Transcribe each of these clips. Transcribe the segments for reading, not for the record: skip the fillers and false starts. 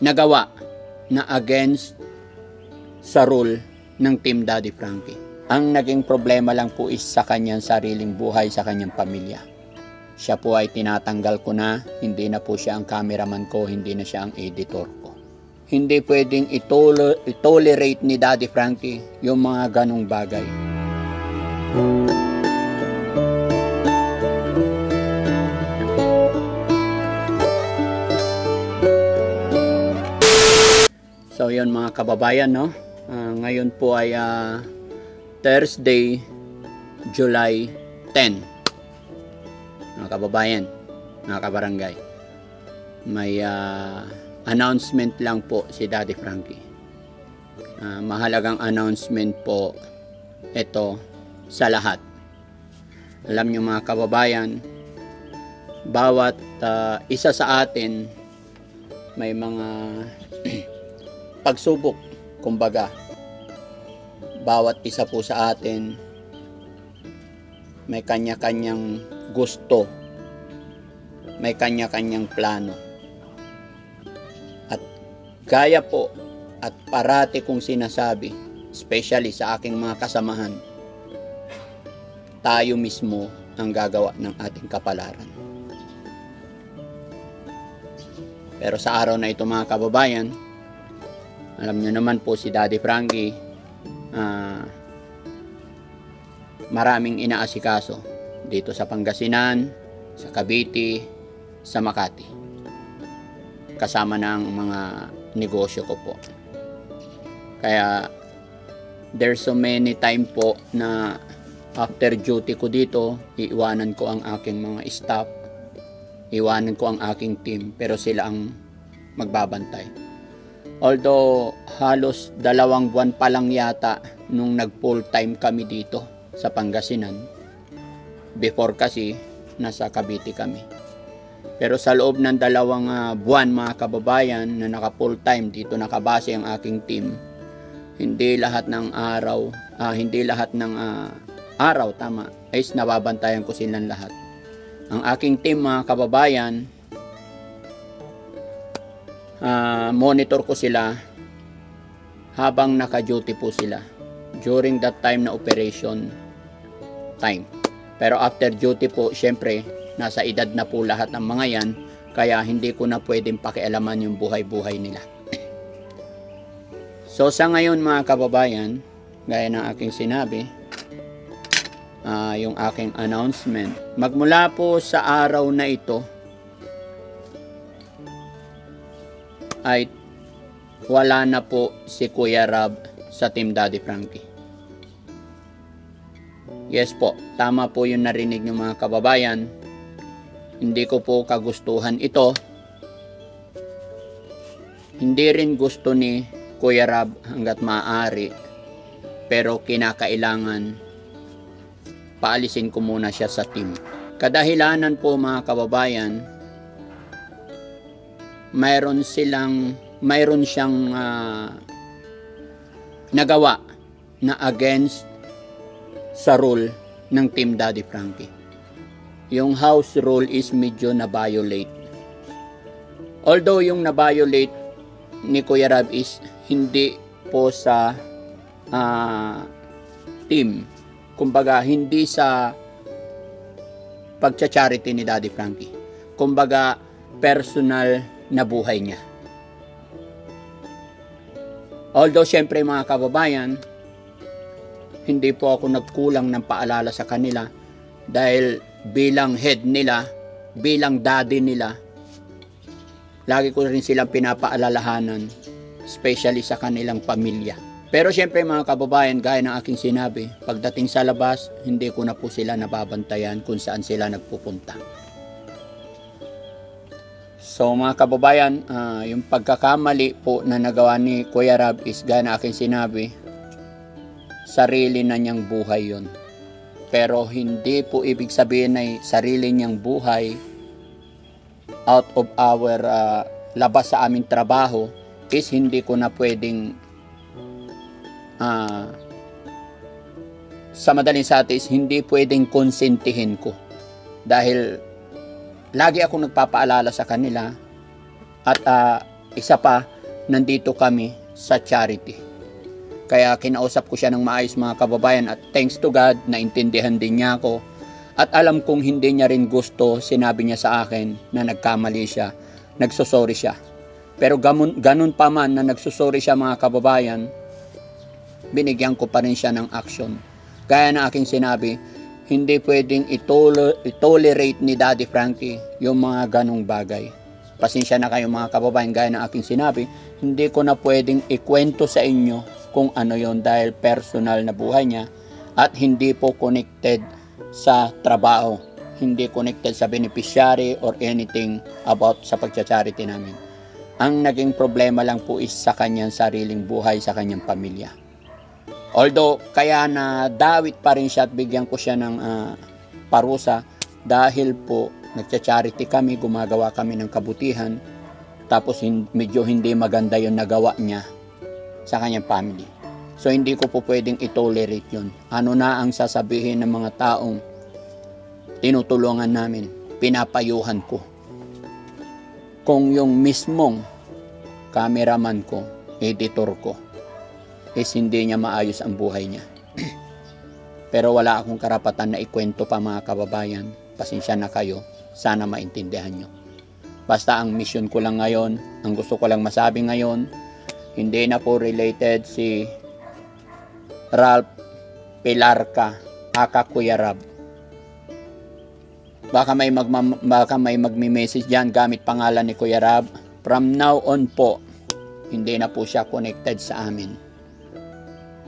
nagawa na against sa rule ng Team Daddy Frankie. Ang naging problema lang po is sa kanyang sariling buhay, sa kanyang pamilya. Siya po ay tinatanggal ko na, hindi na po siya ang cameraman ko, hindi na siya ang editor ko. Hindi pwedeng itolerate ni Daddy Frankie yung mga ganong bagay. So yun mga kababayan, no? Ngayon po ay Thursday, July 10. Mga kababayan, mga kabarangay, may announcement lang po si Daddy Frankie. Mahalagang announcement po ito sa lahat. Alam nyo mga kababayan, bawat isa sa atin may mga pagsubok, kumbaga. Bawat isa po sa atin may kanya-kanyang gusto, may kanya-kanyang plano. At gaya po at parati kong sinasabi, especially sa aking mga kasamahan, tayo mismo ang gagawa ng ating kapalaran. Pero sa araw na ito mga kababayan, alam nyo naman po si Daddy Frankie, maraming inaasikaso dito sa Pangasinan, sa Cavite, sa Makati. Kasama ng mga negosyo ko po. Kaya there's so many time po na after duty ko dito, iiwanan ko ang aking mga staff, iiwanan ko ang aking team, pero sila ang magbabantay. Although halos 2 buwan pa lang yata nung nag full time kami dito sa Pangasinan. Before kasi nasa Cavite kami. Pero sa loob ng 2 buwan mga kababayan na naka full time dito nakabase ang aking team, hindi lahat ng araw tama is nababantayan ko silang lahat. Ang aking team mga kababayan, monitor ko sila habang naka-duty po sila during that time na operation time. Pero after duty po, syempre, nasa edad na po lahat ng mga yan, kaya hindi ko na pwedeng pakialaman yung buhay-buhay nila. So sa ngayon mga kababayan, gaya ng aking sinabi, yung aking announcement, magmula po sa araw na ito, ay wala na po si Kuya Rab sa Team Daddy Frankie. Yes po, tama po yung narinig ng mga kababayan. Hindi ko po kagustuhan ito. Hindi rin gusto ni Kuya Rab hanggat maaari. Pero kinakailangan paalisin ko muna siya sa team. Kadahilanan po mga kababayan, mayroon siyang nagawa na against sa rule ng Team Daddy Frankie. Yung house rule is medyo na-violate. Although yung na-violate ni Kuya Rab is hindi po sa team. Kumbaga, hindi sa pagcha-charity ni Daddy Frankie. Kumbaga, personal na buhay niya. Although syempre mga kababayan, hindi po ako nagkulang ng paalala sa kanila dahil bilang head nila, bilang daddy nila, lagi ko rin silang pinapaalalahanan, especially sa kanilang pamilya. Pero syempre mga kababayan, gaya ng aking sinabi, pagdating sa labas, hindi ko na po sila nababantayan kung saan sila nagpupunta. So mga kababayan, yung pagkakamali po na nagawa ni Kuya Rab is gaya na aking sinabi, sarili na niyang buhay yon. Pero hindi po ibig sabihin na sarili niyang buhay out of our labas sa aming trabaho is hindi ko na pwedeng sa madaling salita is hindi pwedeng konsentihin ko. Dahil lagi akong nagpapaalala sa kanila at isa pa, nandito kami sa charity. Kaya kinausap ko siya ng maayos mga kababayan, at thanks to God, naintindihan din niya ako. At alam kong hindi niya rin gusto, sinabi niya sa akin na nagkamali siya, nagsusorry siya. Pero ganun pa man na nagsusorry siya mga kababayan, binigyan ko pa rin siya ng action. Gaya na aking sinabi, hindi pwedeng itolerate ni Daddy Frankie yung mga ganong bagay. Pasensya na kayo mga kababayan, gaya na aking sinabi, hindi ko na pwedeng ikwento sa inyo kung ano yon dahil personal na buhay niya at hindi po connected sa trabaho, hindi connected sa beneficiary or anything about sa pagcha-charity namin. Ang naging problema lang po is sa kanyang sariling buhay, sa kanyang pamilya. Although kaya na dawit pa rin siya at bigyan ko siya ng parusa dahil po nagcha-charity kami, gumagawa kami ng kabutihan, tapos medyo hindi maganda yung nagawa niya sa kanyang family. So hindi ko po pwedeng itolerate yun. Ano na ang sasabihin ng mga taong tinutulungan namin, pinapayuhan ko. Kung yung mismong cameraman ko, editor ko, is hindi niya maayos ang buhay niya. Pero wala akong karapatan na ikwento pa mga kababayan. Pasensya na kayo, sana maintindihan nyo. Basta ang mission ko lang ngayon, ang gusto ko lang masabi ngayon, hindi na po related si Ralph Pilarca, aka Kuya Rab. Baka may magmi-message dyan gamit pangalan ni Kuya Rab. From now on po, hindi na po siya connected sa amin.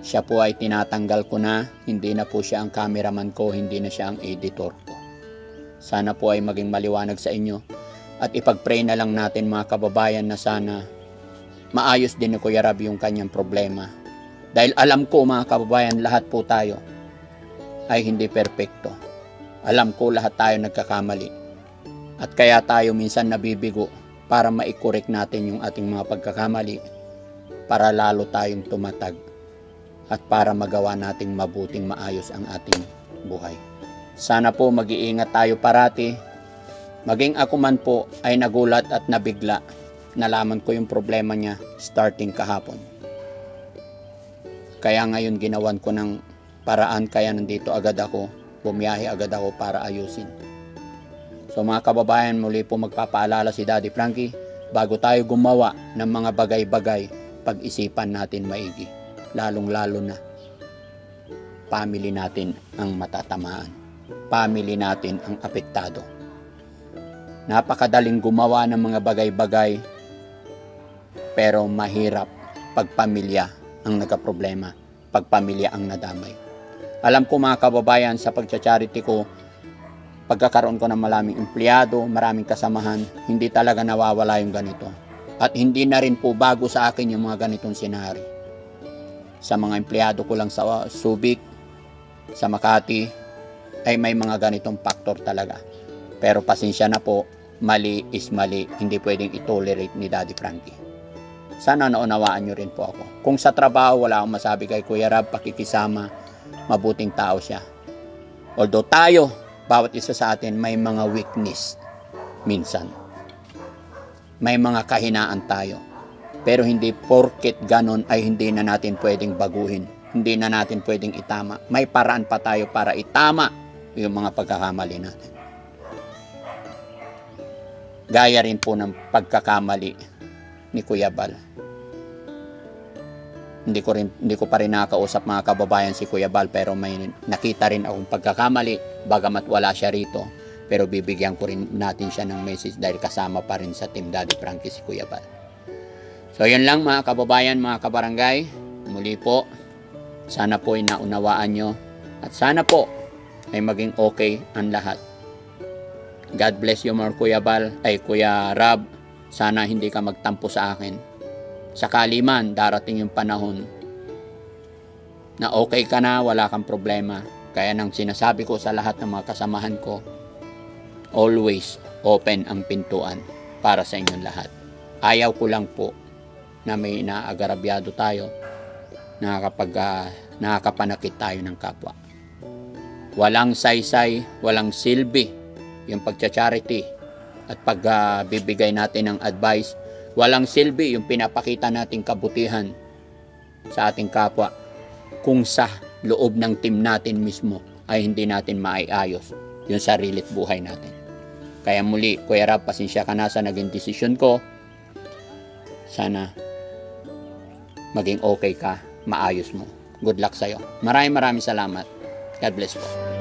Siya po ay tinatanggal ko na, hindi na po siya ang cameraman ko, hindi na siya ang editor ko. Sana po ay maging maliwanag sa inyo. At ipag-pray na lang natin mga kababayan na sana maayos din ni Kuya Rab yung kanyang problema. Dahil alam ko mga kababayan, lahat po tayo ay hindi perpekto. Alam ko lahat tayo nagkakamali. At kaya tayo minsan nabibigo para maikorek natin yung ating mga pagkakamali, para lalo tayong tumatag at para magawa nating mabuting maayos ang ating buhay. Sana po mag-iingat tayo parati. Maging ako man po ay nagulat at nabigla. Nalaman ko yung problema niya starting kahapon. Kaya ngayon ginawan ko ng paraan, kaya nandito agad ako, bumiyahe agad ako para ayusin. So mga kababayan, muli po magpapaalala si Daddy Frankie, bago tayo gumawa ng mga bagay-bagay, pag-isipan natin maigi. Lalong-lalo na, family natin ang matatamaan. Family natin ang apektado. Napakadaling gumawa ng mga bagay-bagay, pero mahirap pag pamilya ang nagkaproblema, pag pamilya ang nadamay. Alam ko mga kababayan, sa pagcha-charity ko, pagkakaroon ko ng maraming empleyado, maraming kasamahan, hindi talaga nawawala yung ganito. At hindi na rin po bago sa akin yung mga ganitong senaryo. Sa mga empleyado ko lang sa Subic, sa Makati, ay may mga ganitong factor talaga. Pero pasensya na po, mali is mali, hindi pwedeng itolerate ni Daddy Frankie. Sana naunawaan nyo rin po ako. Kung sa trabaho, wala akong masabi kay Kuya Rab, pakikisama, mabuting tao siya. Although tayo, bawat isa sa atin may mga weakness minsan. May mga kahinaan tayo. Pero hindi porket ganon ay hindi na natin pwedeng baguhin. Hindi na natin pwedeng itama. May paraan pa tayo para itama yung mga pagkakamali natin. Gaya rin po ng pagkakamali ni Kuya Bal. Hindi ko pa rin nakakausap mga kababayan si Kuya Bal, pero may nakita rin akong pagkakamali, bagamat wala siya rito, pero bibigyan ko rin natin siya ng message dahil kasama pa rin sa Team Daddy Frankie si Kuya Bal. So yun lang mga kababayan, mga kabarangay, muli po, sana po ay naunawaan nyo at sana po ay maging okay ang lahat. God bless you more Kuya Bal, ay Kuya Rab, sana hindi ka magtampo sa akin. Sakali man darating yung panahon na okay ka na, wala kang problema. Kaya nang sinasabi ko sa lahat ng mga kasamahan ko, always open ang pintuan para sa inyong lahat. Ayaw ko lang po na may inaagarabyado tayo na kapag nakakapanakit tayo ng kapwa. Walang saysay, walang silbi yung pagcha-charity at pagbibigay natin ng advice Walang silbi yung pinapakita nating kabutihan sa ating kapwa kung sa loob ng team natin mismo ay hindi natin maiayos yung sarili't buhay natin. Kaya muli, Kuya Rab, pasensya ka na sa naging desisyon ko. Sana maging okay ka, maayos mo. Good luck sa'yo. Maraming salamat. God bless po.